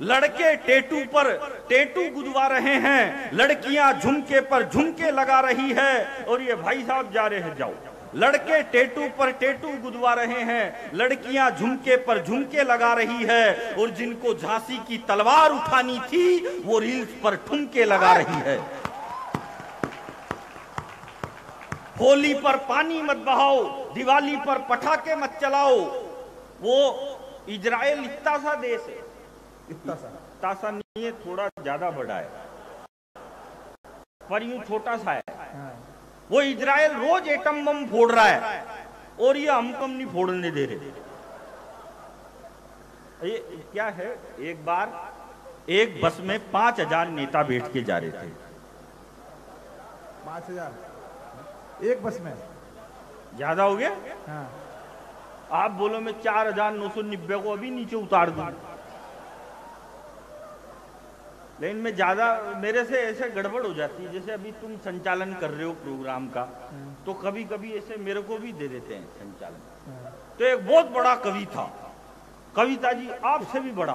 लड़के टेटू पर टेटू गुदवा रहे हैं, लड़कियां झुमके पर झुमके लगा रही है। और ये भाई साहब जा रहे हैं, जाओ। लड़के टेटू पर टेटू गुदवा रहे हैं, लड़कियां झुमके पर झुमके लगा रही है। और जिनको झांसी की तलवार उठानी थी, वो रील्स पर ठुमके लगा रही है। होली पर पानी मत बहाओ, दिवाली पर पटाखे मत चलाओ। वो इजराइल इतना सा देश है, इतना सा नहीं है, थोड़ा ज्यादा बड़ा है, पर यूं छोटा सा है। वो इजराइल रोज एटम बम फोड़ रहा है, और ये हमको नहीं फोड़ने दे रहे। ये क्या है, एक बार एक बस में 5000 नेता बैठ के जा रहे थे। 5000 एक बस में? ज्यादा हो गया। हाँ। आप बोलो मैं 4990 को अभी नीचे उतार दूं, लेकिन मैं ज्यादा, मेरे से ऐसे गड़बड़ हो जाती है। जैसे अभी तुम संचालन कर रहे हो प्रोग्राम का, तो कभी कभी ऐसे मेरे को भी दे देते हैं संचालन। तो एक बहुत बड़ा कवि था, कविता जी आपसे भी बड़ा,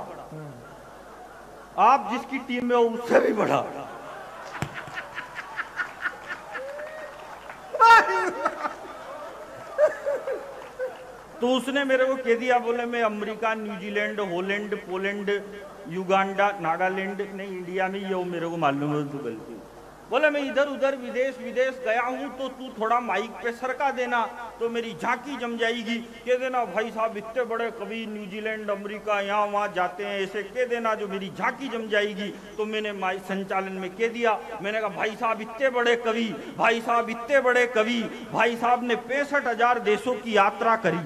आप जिसकी टीम में हो उससे भी बड़ा। तो उसने मेरे को कह दिया, बोले मैं America, New Zealand, Holland, Poland, Uganda, Nagaland, नहीं इंडिया में ये मेरे को मालूम है तू गलती। बोले मैं इधर उधर विदेश विदेश गया हूं, तो तू थोड़ा माइक पे सरका देना तो मेरी झांकी जम जाएगी। कह देना भाई साहब इतने बड़े कवि न्यूजीलैंड, अमेरिका, यहाँ वहाँ जाते हैं, ऐसे कह देना जो मेरी झांकी जम जाएगी। तो मैंने माइक संचालन में कह दिया, मैंने कहा भाई साहब इतने बड़े कवि, भाई साहब इतने बड़े कवि, भाई साहब ने 65,000 देशों की यात्रा करी।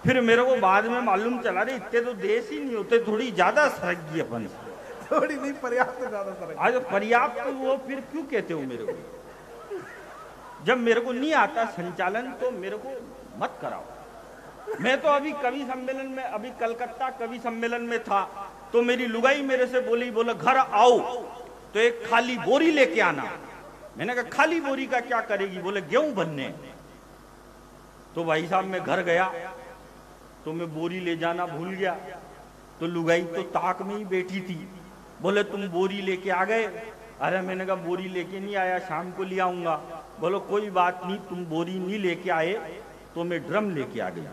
फिर मेरे को बाद में मालूम चला रहे इतने तो देश ही नहीं होते, थोड़ी ज्यादा सरक गई अपन से। थोड़ी नहीं, पर्याप्त ज्यादा सरक। आज पर्याप्त तो वो फिर क्यों कहते हो मेरे को? जब मेरे को नहीं आता संचालन तो मेरे को मत कराओ। मैं तो अभी कवि सम्मेलन में, अभी कलकत्ता कवि सम्मेलन में था, तो मेरी लुगाई मेरे से बोली, बोला घर आओ तो एक खाली बोरी लेके आना। मैंने कहा खाली बोरी का क्या करेगी? बोले गेहूं भरने। तो भाई साहब मैं घर गया तो मैं बोरी ले जाना भूल गया। तो लुगाई तो ताक में ही बैठी थी, बोले तुम बोरी लेके आ गए? अरे मैंने कहा बोरी लेके नहीं आया, शाम को ले आऊंगा। बोलो कोई बात नहीं, तुम बोरी नहीं लेके आए तो मैं ड्रम लेके आ गया।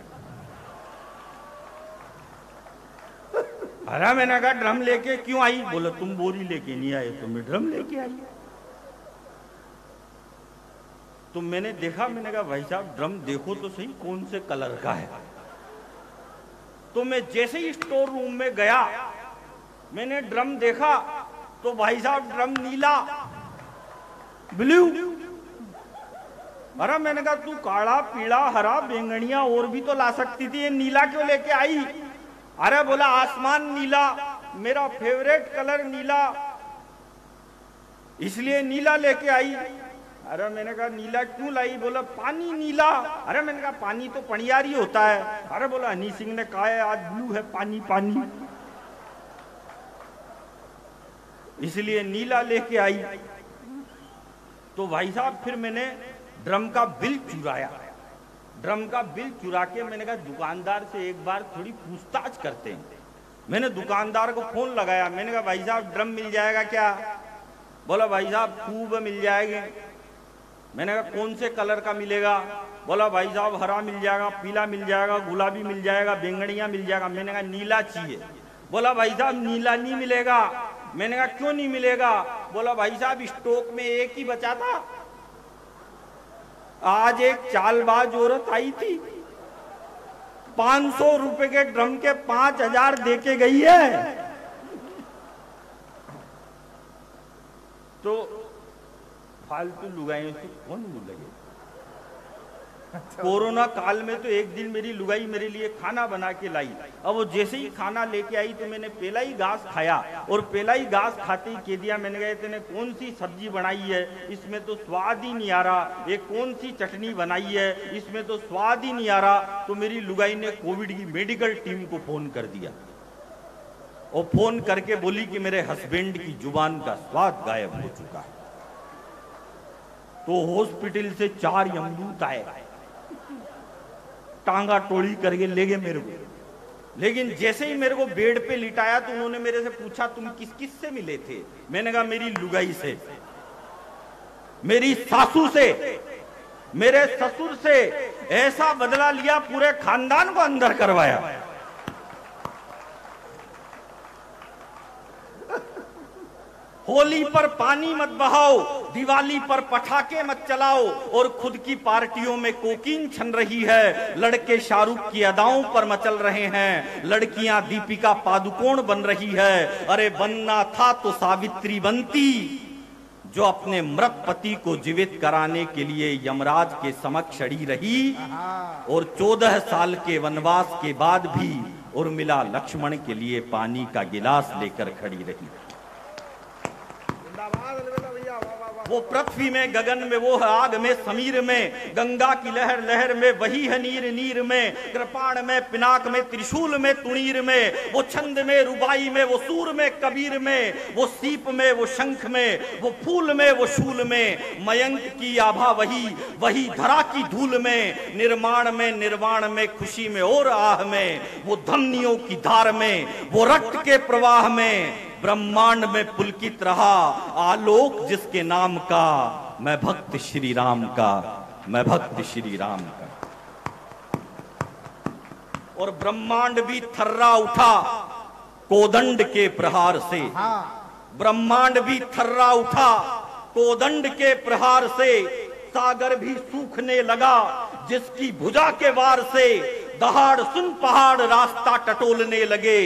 अरे मैंने कहा ड्रम लेके क्यों आई? बोले तुम बोरी लेके नहीं आए तो मैं ड्रम लेके आई। तो मैंने देखा, मैंने कहा भाई साहब ड्रम देखो तो सही कौन से कलर का है। तो मैं जैसे ही स्टोर रूम में गया, मैंने ड्रम देखा तो भाई साहब ड्रम नीला, ब्लू। अरे मैंने कहा तू काला, पीला, हरा, बैंगनिया और भी तो ला सकती थी, ये नीला क्यों लेके आई? अरे बोला आसमान नीला, मेरा फेवरेट कलर नीला, इसलिए नीला लेके आई। अरे मैंने कहा नीला क्यों लाई? बोला पानी नीला। अरे मैंने कहा पानी तो पनियारी होता है। अरे बोला हनी सिंह ने कहा है आज ब्लू है पानी पानी, इसलिए नीला लेके आई। तो भाई साहब फिर मैंने ड्रम का बिल चुराया। ड्रम का बिल चुरा के मैंने कहा दुकानदार से एक बार थोड़ी पूछताछ करते हैं। मैंने दुकानदार को फोन लगाया, मैंने कहा भाई साहब ड्रम मिल जाएगा क्या? बोला भाई साहब खूब मिल जाएंगे। मैंने कहा कौन से कलर का मिलेगा? बोला भाई साहब हरा मिल जाएगा, पीला मिल जाएगा, गुलाबी मिल जाएगा, बैंगनिया मिल जाएगा। मैंने कहा नीला चाहिए। बोला भाई साहब नीला नहीं मिलेगा। मैंने कहा क्यों नहीं मिलेगा? बोला भाई साहब स्टॉक में एक ही बचा था। आज एक चालबाज औरत आई थी, 500 रुपए के ड्रम के 5000 देके गई है। तो फालतू लुगाइयों से कौन मुंह लगे। कोरोना काल में तो एक दिन मेरी लुगाई मेरे लिए खाना बना के लाई। अब वो जैसे ही खाना लेके आई तो मैंने पेलाई घास खाया, और पेलाई घास खाते ही कह दिया, मैंने कहा तेने कौन सी सब्जी बनाई है, इसमें तो स्वाद ही नहीं आ रहा। ये कौन सी चटनी बनाई है, इसमें तो स्वाद ही नहीं आ रहा। तो मेरी लुगाई ने कोविड की मेडिकल टीम को फोन कर दिया, और फोन करके बोली कि मेरे हस्बैंड की जुबान का स्वाद गायब हो चुका है। तो हॉस्पिटल से 4 यमदूत आए, टांगा टोली करके ले गए मेरे को। लेकिन जैसे ही मेरे को बेड पे लिटाया तो उन्होंने मेरे से पूछा तुम किस किस से मिले थे। मैंने कहा मेरी लुगाई से, मेरी सासू से, मेरे ससुर से। ऐसा बदला लिया, पूरे खानदान को अंदर करवाया। होली पर पानी मत बहाओ, दिवाली पर पटाखे मत चलाओ, और खुद की पार्टियों में कोकीन छन रही है। लड़के शाहरुख की अदाओं पर मचल रहे हैं, लड़कियां दीपिका पादुकोण बन रही है। अरे बनना था तो सावित्री बनती, जो अपने मृत पति को जीवित कराने के लिए यमराज के समक्ष अड़ी रही, और 14 साल के वनवास के बाद भी उर्मिला लक्ष्मण के लिए पानी का गिलास लेकर खड़ी रही। वो पृथ्वी में, गगन में, वो है आग में, समीर में, गंगा की लहर लहर में, वही है नीर नीर में, कृपाण में, पिनाक में, त्रिशूल में, तुणीर में, वो छंद में, रुबाई में, वो सूर में, कबीर में, वो सीप में, वो शंख में, वो फूल में, वो शूल में, मयंक की आभा वही, वही धरा की धूल में, निर्माण में, निर्वाण में, खुशी में और आह में, वो धमनियों की धार में, वो रक्त के प्रवाह में, ब्रह्मांड में पुलकित रहा आलोक जिसके नाम का। मैं भक्त श्री राम का, मैं भक्त श्री राम का। और ब्रह्मांड भी थर्रा उठा कोदंड के प्रहार से, ब्रह्मांड भी थर्रा उठा कोदंड के प्रहार से। सागर भी सूखने लगा जिसकी भुजा के वार से, दहाड़ सुन पहाड़ रास्ता टटोलने लगे।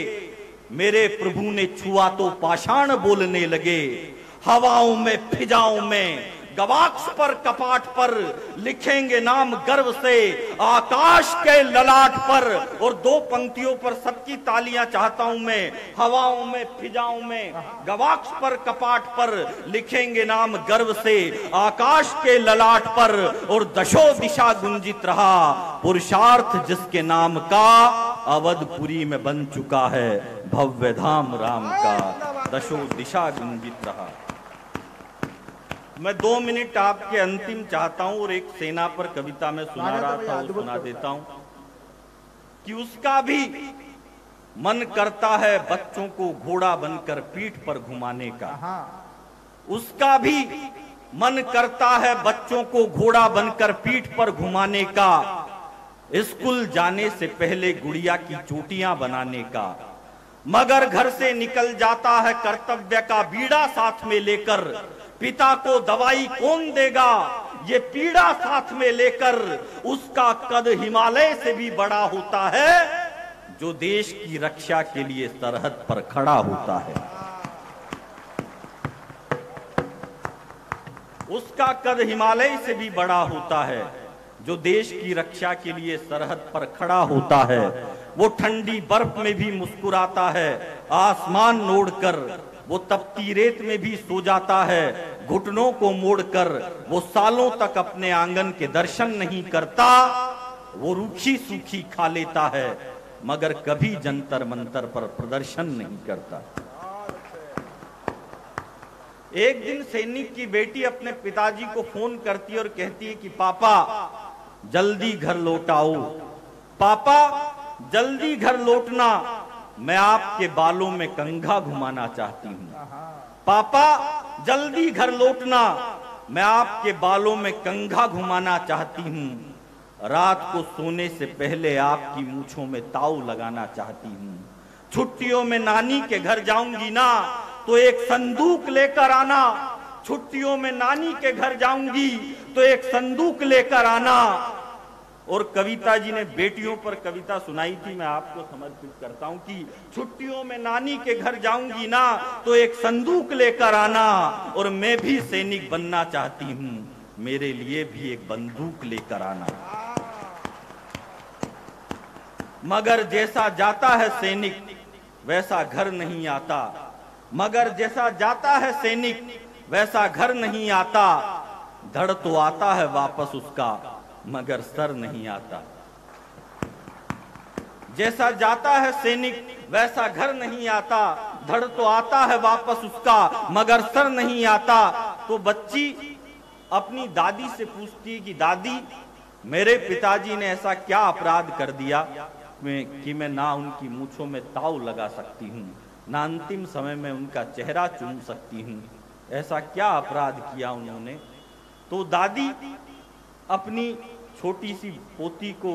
मेरे प्रभु ने छुआ तो पाषाण बोलने लगे। हवाओं में, फिजाओं में, गवाक्ष पर, कपाट पर लिखेंगे नाम गर्व से, आकाश के ललाट पर। और 2 पंक्तियों पर सबकी तालियां चाहता हूं मैं। हवाओं में, फिजाओं में, गवाक्ष पर, कपाट पर लिखेंगे नाम गर्व से, आकाश के ललाट पर। और दशो दिशा गुंजित रहा पुरुषार्थ जिसके नाम का, अवधपुरी में बन चुका है भव्य धाम राम का। दशो दिशा गुंजित रहा। मैं 2 मिनट आपके अंतिम चाहता हूं, और एक सेना पर कविता में सुना रहा था, वो सुना देता हूं कि उसका भी मन करता है बच्चों को घोड़ा बनकर पीठ पर घुमाने का। उसका भी मन करता है बच्चों को घोड़ा बनकर पीठ पर घुमाने का, स्कूल जाने से पहले गुड़िया की चोटियां बनाने का। मगर घर से निकल जाता है कर्तव्य का बीड़ा साथ में लेकर, पिता को दवाई कौन देगा ये पीड़ा साथ में लेकर। उसका कद हिमालय से भी बड़ा होता है, जो देश की रक्षा के लिए सरहद पर खड़ा होता है। उसका कद हिमालय से भी बड़ा होता है, जो देश की रक्षा के लिए सरहद पर खड़ा होता है। वो ठंडी बर्फ में भी मुस्कुराता है, आसमान ओढ़कर। वो तपती रेत में भी सो जाता है, घुटनों को मोड़कर। वो सालों तक अपने आंगन के दर्शन नहीं करता, वो रूखी सूखी खा लेता है, मगर कभी जंतर मंतर पर प्रदर्शन नहीं करता। एक दिन सैनिक की बेटी अपने पिताजी को फोन करती है और कहती है कि पापा जल्दी घर लौट आओ, पापा जल्दी घर लौटना, मैं आपके बालों में कंघा घुमाना चाहती हूँ। पापा जल्दी घर लौटना, मैं आपके बालों में कंघा घुमाना चाहती हूँ। रात को सोने से पहले आपकी मूंछों में ताऊ लगाना चाहती हूँ। छुट्टियों में नानी के घर जाऊंगी ना, तो एक संदूक लेकर आना, छुट्टियों में नानी के घर जाऊंगी तो एक संदूक लेकर आना। और कविता जी ने बेटियों पर कविता सुनाई थी, मैं आपको समर्पित करता हूं कि छुट्टियों में नानी के घर जाऊंगी ना तो एक संदूक लेकर आना, और मैं भी सैनिक बनना चाहती हूं, मेरे लिए भी एक बंदूक लेकर आना। मगर जैसा जाता है सैनिक वैसा घर नहीं आता, मगर जैसा जाता है सैनिक वैसा घर नहीं आता। धड़ तो आता है वापस उसका मगर सर नहीं आता। जैसा जाता है सैनिक वैसा घर नहीं आता, धड़ तो आता है वापस उसका मगर सर नहीं आता। तो बच्ची अपनी दादी से पूछती है कि दादी, मेरे पिताजी ने ऐसा क्या अपराध कर दिया कि मैं ना उनकी मूंछों में ताव लगा सकती हूँ, ना अंतिम समय में उनका चेहरा चूम सकती हूँ, ऐसा क्या अपराध किया उन्होंने। तो दादी अपनी छोटी सी पोती को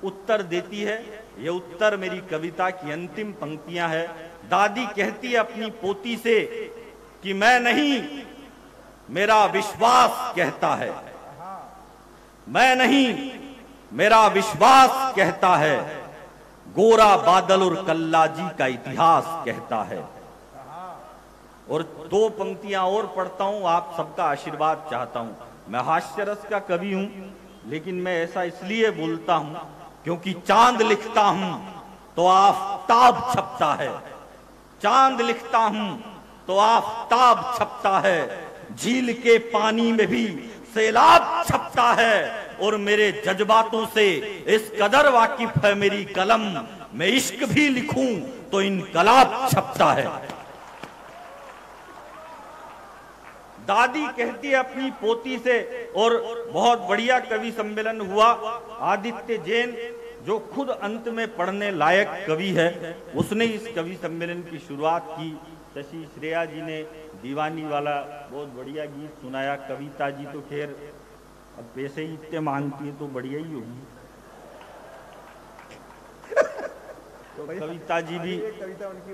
उत्तर देती है। यह उत्तर मेरी कविता की अंतिम पंक्तियां है। दादी कहती है अपनी पोती से कि मैं नहीं, मेरा विश्वास कहता है, मैं नहीं, मेरा विश्वास कहता है, गोरा बादल और कल्लाजी का इतिहास कहता है। और दो पंक्तियां और पढ़ता हूं, आप सबका आशीर्वाद चाहता हूं। मैं हास्य रस का कवि हूं, लेकिन मैं ऐसा इसलिए बोलता हूं क्योंकि चांद लिखता हूं तो आफताब छपता है, चांद लिखता हूं तो आफताब छपता है, झील के पानी में भी सैलाब छपता है। और मेरे जज्बातों से इस कदर वाकिफ है मेरी कलम, मैं इश्क भी लिखूं तो इनकलाब छपता है। दादी कहती है अपनी पोती से। और बहुत बढ़िया कवि सम्मेलन हुआ। आदित्य जैन जो खुद अंत में पढ़ने लायक कवि है, उसने इस कवि सम्मेलन की शुरुआत की। शशि श्रेया जी ने दीवानी वाला बहुत बढ़िया गीत सुनाया। कविता जी तो खैर अब पैसे ही इतने मांगती है तो बढ़िया ही होगी। तो कविता जी भी, कविता उनकी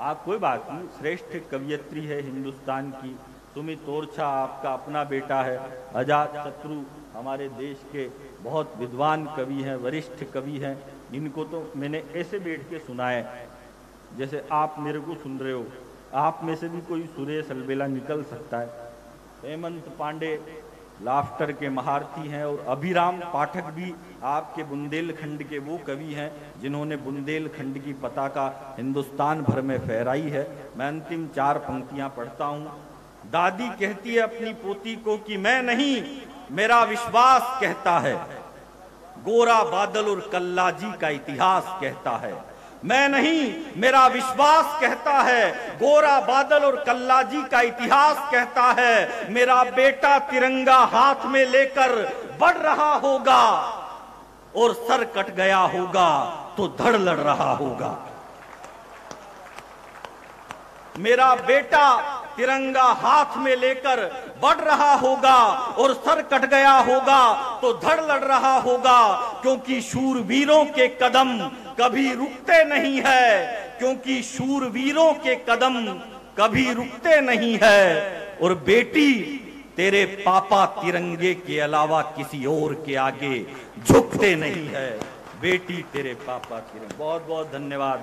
आप कोई बात नहीं, श्रेष्ठ कवियत्री है हिंदुस्तान की। सुमित ओरछा आपका अपना बेटा है। अजात शत्रु हमारे देश के बहुत विद्वान कवि हैं, वरिष्ठ कवि हैं। इनको तो मैंने ऐसे बैठ के सुना है जैसे आप मेरे को सुन रहे हो। आप में से भी कोई सुरेश अलबेला निकल सकता है। हेमंत पांडे लाफ्टर के महारथी हैं, और अभिराम पाठक भी आपके बुंदेलखंड के वो कवि हैं जिन्होंने बुंदेलखंड की पताका हिंदुस्तान भर में फहराई है। मैं अंतिम 4 पंक्तियां पढ़ता हूं। दादी कहती है अपनी पोती को कि मैं नहीं, मेरा विश्वास कहता है, गोरा बादल और कल्लाजी का इतिहास कहता है। मैं नहीं, मेरा विश्वास कहता है, गोरा बादल और कल्लाजी का इतिहास कहता है। मेरा बेटा तिरंगा हाथ में लेकर बढ़ रहा होगा, और सर कट गया होगा तो धड़ लड़ रहा होगा। मेरा बेटा तिरंगा हाथ में लेकर बढ़ रहा होगा, और सर कट गया होगा तो धड़ लड़ रहा होगा। क्योंकि शूरवीरों के कदम कभी रुकते नहीं है, क्योंकि शूरवीरों के कदम कभी रुकते नहीं है। और बेटी, तेरे पापा तिरंगे के अलावा किसी और के आगे झुकते नहीं है। बेटी, तेरे पापा तिरंगे। बहुत बहुत धन्यवाद।